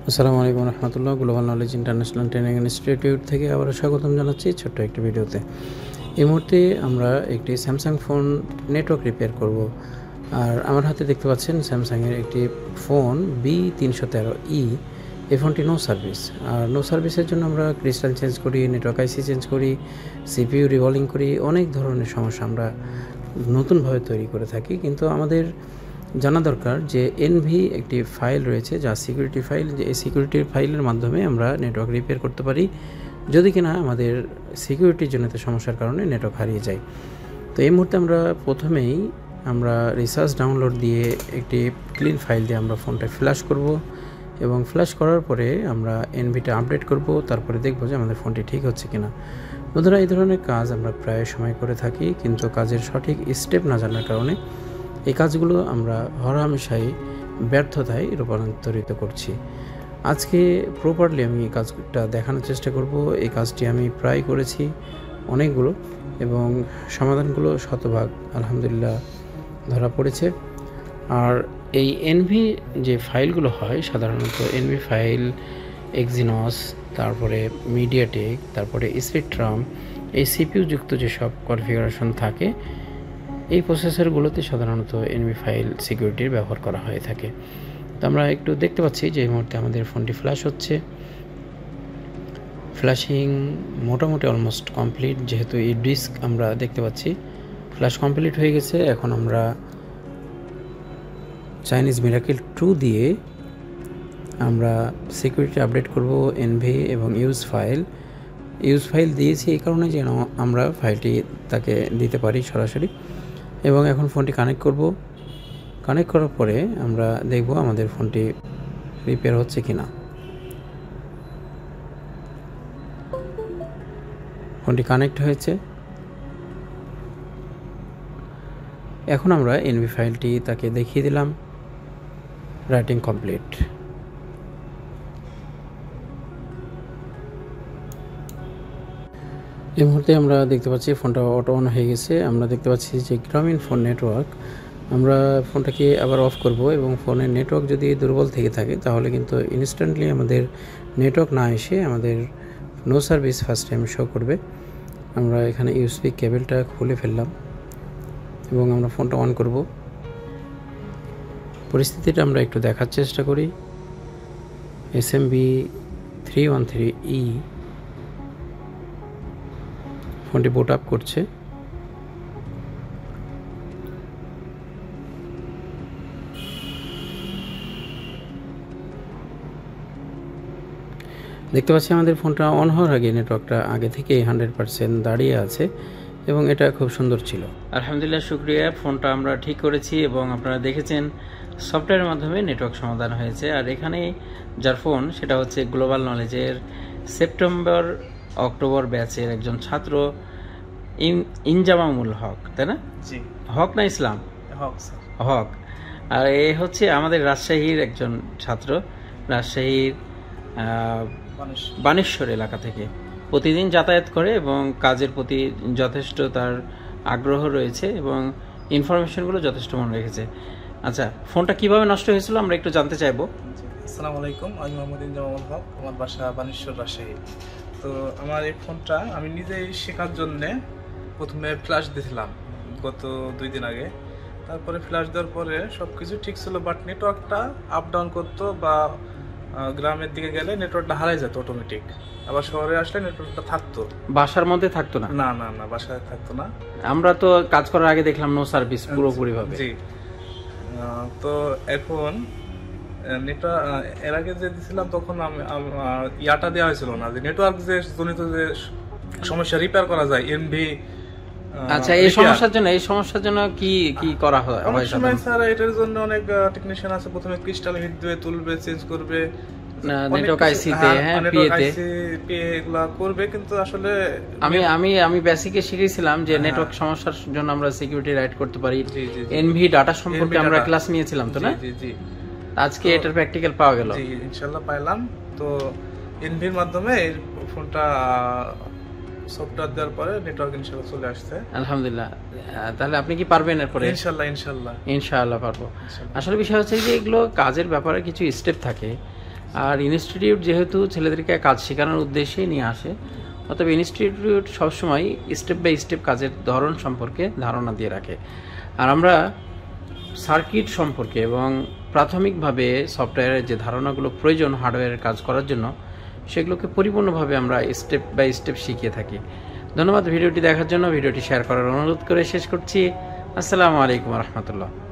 আসসালামু আলাইকুম রহমতুল্লাহ। Global knowledge international training institute থেকে আবার স্বাগতম জানাচ্ছি ছোট্ট একটি ভিডিওতে। এই মুহূর্তে আমরা একটি স্যামসাং ফোন নেটওয়ার্ক রিপেয়ার করব। আর আমার হাতে দেখতে পাচ্ছেন স্যামসাংয়ের একটি ফোন B313E। এই ফোনটি নো সার্ভিস। আর নো সার্ভিসের জন্য আমরা ক্রিস্টাল চেঞ্জ করি, নেটওয়ার্ক আইসি চেঞ্জ করি, সিপিইউ রিভলিং করি, অনেক ধরনের সমস্যা আমরা নতুনভাবে তৈরি করে থাকি। কিন্তু আমাদের জানা দরকার যে এনভি একটি ফাইল রয়েছে যা সিকিউরিটি ফাইল, যে এই সিকিউরিটি ফাইলের মাধ্যমে আমরা নেটওয়ার্ক রিপেয়ার করতে পারি যদি কিনা আমাদের সিকিউরিটির জনিত সমস্যার কারণে নেটওয়ার্ক হারিয়ে যায়। তো এই মুহূর্তে আমরা প্রথমেই রিসার্চ ডাউনলোড দিয়ে একটি ক্লিন ফাইল দিয়ে আমরা ফোনটা ফ্ল্যাশ করব এবং ফ্ল্যাশ করার পরে আমরা এনভিটা আপডেট করব, তারপরে দেখব যে আমাদের ফোনটি ঠিক হচ্ছে কিনা। বন্ধুরা, এই ধরনের কাজ আমরা প্রায় সময় করে থাকি, কিন্তু কাজের সঠিক স্টেপ না জানার কারণে এই কাজগুলো আমরা হরহামেশাই ব্যর্থতায় রূপান্তরিত করছি। আজকে প্রপারলি আমি এই কাজটা দেখানোর চেষ্টা করব। এই কাজটি আমি প্রায় করেছি অনেকগুলো এবং সমাধানগুলো শতভাগ আলহামদুলিল্লাহ ধরা পড়েছে। আর এই এনভি যে ফাইলগুলো হয় সাধারণত এনভি ফাইল, এক্সিনস, তারপরে মিডিয়াটেক, তারপরে স্পেকট্রাম, এই সিপিইউ যুক্ত যেসব কনফিগারেশন থাকে এই প্রসেসরগুলোতে সাধারণত এনভি ফাইল সিকিউরিটির ব্যবহার করা হয়ে থাকে। তো আমরা একটু দেখতে পাচ্ছি যে এই মুহূর্তে আমাদের ফোনটি ফ্ল্যাশ হচ্ছে। ফ্ল্যাশিং মোটামুটি অলমোস্ট কমপ্লিট, যেহেতু এই ডিস্ক আমরা দেখতে পাচ্ছি ফ্ল্যাশ কমপ্লিট হয়ে গেছে। এখন আমরা চাইনিজ মিরাকেল 2 দিয়ে আমরা সিকিউরিটি আপডেট করব এনভি এবং ইউজ ফাইল দিয়েছি এই কারণে যেন আমরা ফাইলটি তাকে দিতে পারি সরাসরি। এবং এখন ফোনটি কানেক্ট করব। কানেক্ট করার পরে আমরা দেখব আমাদের ফোনটি রিপেয়ার হচ্ছে কিনা। ফোনটি কানেক্ট হয়েছে। এখন আমরা এনভি ফাইলটি তাকে দেখিয়ে দিলাম, রাইটিং কমপ্লিট। এই মুহূর্তে আমরা দেখতে পাচ্ছি ফোনটা অটো অন হয়ে গেছে। আমরা দেখতে পাচ্ছি যে গ্রামীণ ফোন নেটওয়ার্ক। আমরা ফোনটাকে আবার অফ করব এবং ফোনের নেটওয়ার্ক যদি দুর্বল থেকে থাকে তাহলে কিন্তু ইনস্ট্যান্টলি আমাদের নেটওয়ার্ক না এসে আমাদের no service first time show করবে। আমরা এখানে ইউএসবি কেবলটা খুলে ফেললাম এবং আমরা ফোনটা অন করব। পরিস্থিতিটা আমরা একটু দেখার চেষ্টা করি। B313E ফোনটি বুট আপ করছে। দেখতে পাচ্ছি আমাদের ফোনটা অন হওয়ার আগে নেটওয়ার্কটা আগে থেকে 100% দাঁড়িয়ে আছে এবং এটা খুব সুন্দর ছিল। আলহামদুলিল্লাহ, শুক্রিয়া। ফোনটা আমরা ঠিক করেছি এবং আপনারা দেখেছেন সফটওয়্যারের মাধ্যমে নেটওয়ার্ক সমাধান হয়েছে। আর এখানে যার ফোন সেটা হচ্ছে গ্লোবাল নলেজের সেপ্টেম্বর অক্টোবর ব্যাচের একজন ছাত্র ইনজামামুল হক, তাই না? জি। হক না ইসলাম? হক স্যার। হক। আর এ হচ্ছে আমাদের রাজশাহীর একজন ছাত্র, রাজশাহীর বানেশ্বর এলাকা থেকে প্রতিদিন যাতায়াত করে এবং কাজের প্রতি যথেষ্ট তার আগ্রহ রয়েছে এবং ইনফরমেশনগুলো যথেষ্ট মনে রেখেছে। আচ্ছা, ফোনটা কিভাবে নষ্ট হয়েছিল আমরা একটু জানতে চাইবো। আসসালামু আলাইকুম, আমি মোহাম্মদ ইনজামামুল হক, আমার বাসা বানেশ্বর, রাজশাহী। তো আমার এই ফোনটা আমি নিজেই শেখার জন্যে প্রথমে ফ্ল্যাশ দিয়েছিলাম গত 2 দিন আগে। তারপরে ফ্ল্যাশ দেওয়ার পরে সব কিছু ঠিক ছিল, বাট নেটওয়ার্কটা আপ ডাউন করতো বা গ্রামের দিকে গেলে নেটওয়ার্কটা হারাই যেত অটোমেটিক, আবার শহরে আসলে নেটওয়ার্কটা থাকতো। বাসার মধ্যে থাকতো না? না না না, বাসায় থাকতো না। আমরা তো কাজ করার আগে দেখলাম নো সার্ভিস পুরোপুরি ভাবে। জি। তো এখন এর আগে যে দিয়েছিলাম তখন ইয়াটা দেওয়া হয়েছিল না, যে নেটওয়ার্ক যে জনিত যে সমস্যা রিপেয়ার করা যায় এনভি। আচ্ছা, এই সমস্যার জন্য কি কি করা হয়? অনেক সময় স্যার এটার জন্য অনেক টেকনিশিয়ান আছে, প্রথমে ক্রিস্টাল হিট দিয়ে তুলবে, চেঞ্জ করবে, নেটওয়ার্ক আইসিতে, হ্যাঁ, পিএতে এগুলা করবে। কিন্তু আসলে আমি বেসিকে শিখেছিলাম যে নেটওয়ার্ক সমস্যার জন্য আমরা সিকিউরিটি রাইট করতে পারি। এনভি ডাটা সম্পর্কে আমরা ক্লাস নিয়েছিলাম, তো না? জি জি। আজকে এটার প্র্যাকটিক্যাল পাওয়া গেল। জি, ইনশাআল্লাহ পাইলাম। তো এনভির মাধ্যমে এই ফোনটা সফটওয়্যার দেওয়ার পরে নেটওয়ার্ক ইনশাআল্লাহ চলে আসছে, আলহামদুলিল্লাহ। তাহলে আপনি কি পারবেন এরপরে? ইনশাআল্লাহ ইনশাআল্লাহ ইনশাআল্লাহ পারবো। আসলে বিষয় হচ্ছে যে এগুলো কাজের ব্যাপারে কিছু স্টেপ থাকে আর ইনস্টিটিউট যেহেতু ছেলেদেরকে কাজ শেখানোর উদ্দেশ্যেই নিয়ে আসে, অতএব ইনস্টিটিউট সবসময় স্টেপ বাই স্টেপ কাজের ধরন সম্পর্কে ধারণা দিয়ে রাখে। আর আমরা সার্কিট সম্পর্কে এবং প্রাথমিকভাবে সফটওয়্যারের যে ধারণাগুলো প্রয়োজন হার্ডওয়্যারের কাজ করার জন্য, সেগুলোকে পরিপূর্ণভাবে আমরা স্টেপ বাই স্টেপ শিখিয়ে থাকি। ধন্যবাদ ভিডিওটি দেখার জন্য। ভিডিওটি শেয়ার করার অনুরোধ করে শেষ করছি। আসসালামু আলাইকুম রহমতুল্লাহ।